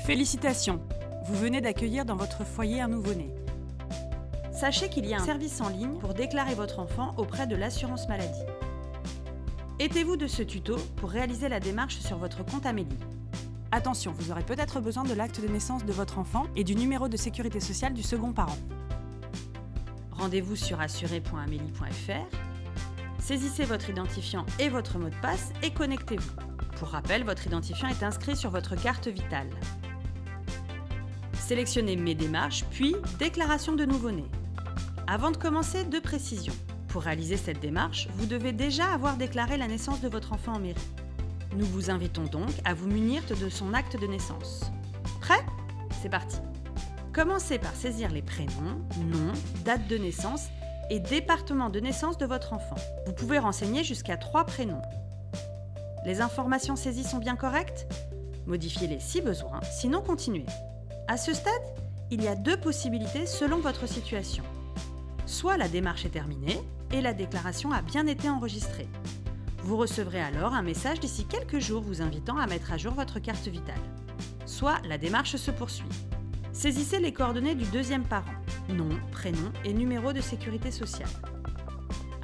Félicitations, vous venez d'accueillir dans votre foyer un nouveau-né. Sachez qu'il y a un service en ligne pour déclarer votre enfant auprès de l'assurance maladie. Aidez-vous de ce tuto pour réaliser la démarche sur votre compte Amélie. Attention, vous aurez peut-être besoin de l'acte de naissance de votre enfant et du numéro de sécurité sociale du second parent. Rendez-vous sur assuré.amélie.fr. Saisissez votre identifiant et votre mot de passe et connectez-vous. Pour rappel, votre identifiant est inscrit sur votre carte vitale. Sélectionnez Mes démarches, puis Déclaration de nouveau-né. Avant de commencer, deux précisions. Pour réaliser cette démarche, vous devez déjà avoir déclaré la naissance de votre enfant en mairie. Nous vous invitons donc à vous munir de son acte de naissance. Prêt ? C'est parti. Commencez par saisir les prénoms, noms, date de naissance et département de naissance de votre enfant. Vous pouvez renseigner jusqu'à 3 prénoms. Les informations saisies sont bien correctes ? Modifiez-les si besoin, sinon continuez. À ce stade, il y a 2 possibilités selon votre situation. Soit la démarche est terminée et la déclaration a bien été enregistrée. Vous recevrez alors un message d'ici quelques jours vous invitant à mettre à jour votre carte vitale. Soit la démarche se poursuit. Saisissez les coordonnées du deuxième parent, nom, prénom et numéro de sécurité sociale.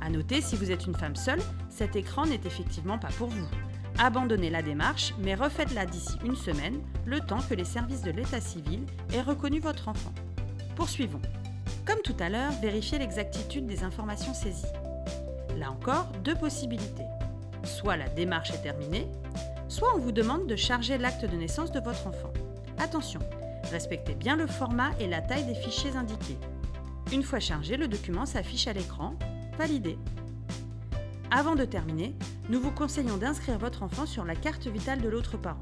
À noter, si vous êtes une femme seule, cet écran n'est effectivement pas pour vous. Abandonnez la démarche, mais refaites-la d'ici une semaine, le temps que les services de l'état civil aient reconnu votre enfant. Poursuivons. Comme tout à l'heure, vérifiez l'exactitude des informations saisies. Là encore, 2 possibilités. Soit la démarche est terminée, soit on vous demande de charger l'acte de naissance de votre enfant. Attention, respectez bien le format et la taille des fichiers indiqués. Une fois chargé, le document s'affiche à l'écran. Validé. Avant de terminer, nous vous conseillons d'inscrire votre enfant sur la carte vitale de l'autre parent.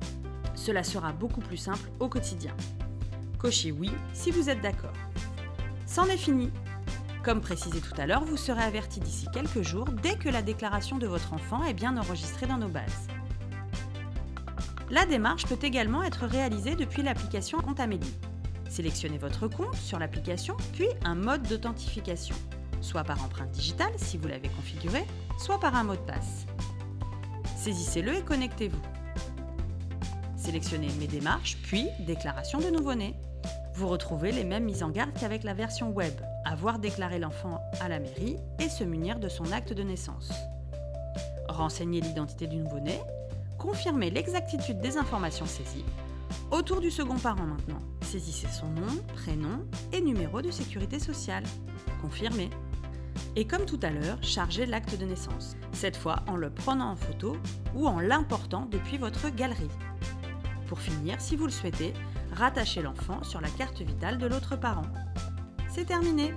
Cela sera beaucoup plus simple au quotidien. Cochez oui si vous êtes d'accord. C'en est fini. Comme précisé tout à l'heure, vous serez averti d'ici quelques jours dès que la déclaration de votre enfant est bien enregistrée dans nos bases. La démarche peut également être réalisée depuis l'application Compte Amélie. Sélectionnez votre compte sur l'application, puis un mode d'authentification, soit par empreinte digitale si vous l'avez configuré, soit par un mot de passe. Saisissez-le et connectez-vous. Sélectionnez Mes démarches, puis Déclaration de nouveau-né. Vous retrouvez les mêmes mises en garde qu'avec la version web, avoir déclaré l'enfant à la mairie et se munir de son acte de naissance. Renseignez l'identité du nouveau-né, confirmez l'exactitude des informations saisies. Autour du second parent maintenant, saisissez son nom, prénom et numéro de sécurité sociale. Confirmez. Et comme tout à l'heure, chargez l'acte de naissance, cette fois en le prenant en photo ou en l'important depuis votre galerie. Pour finir, si vous le souhaitez, rattachez l'enfant sur la carte vitale de l'autre parent. C'est terminé!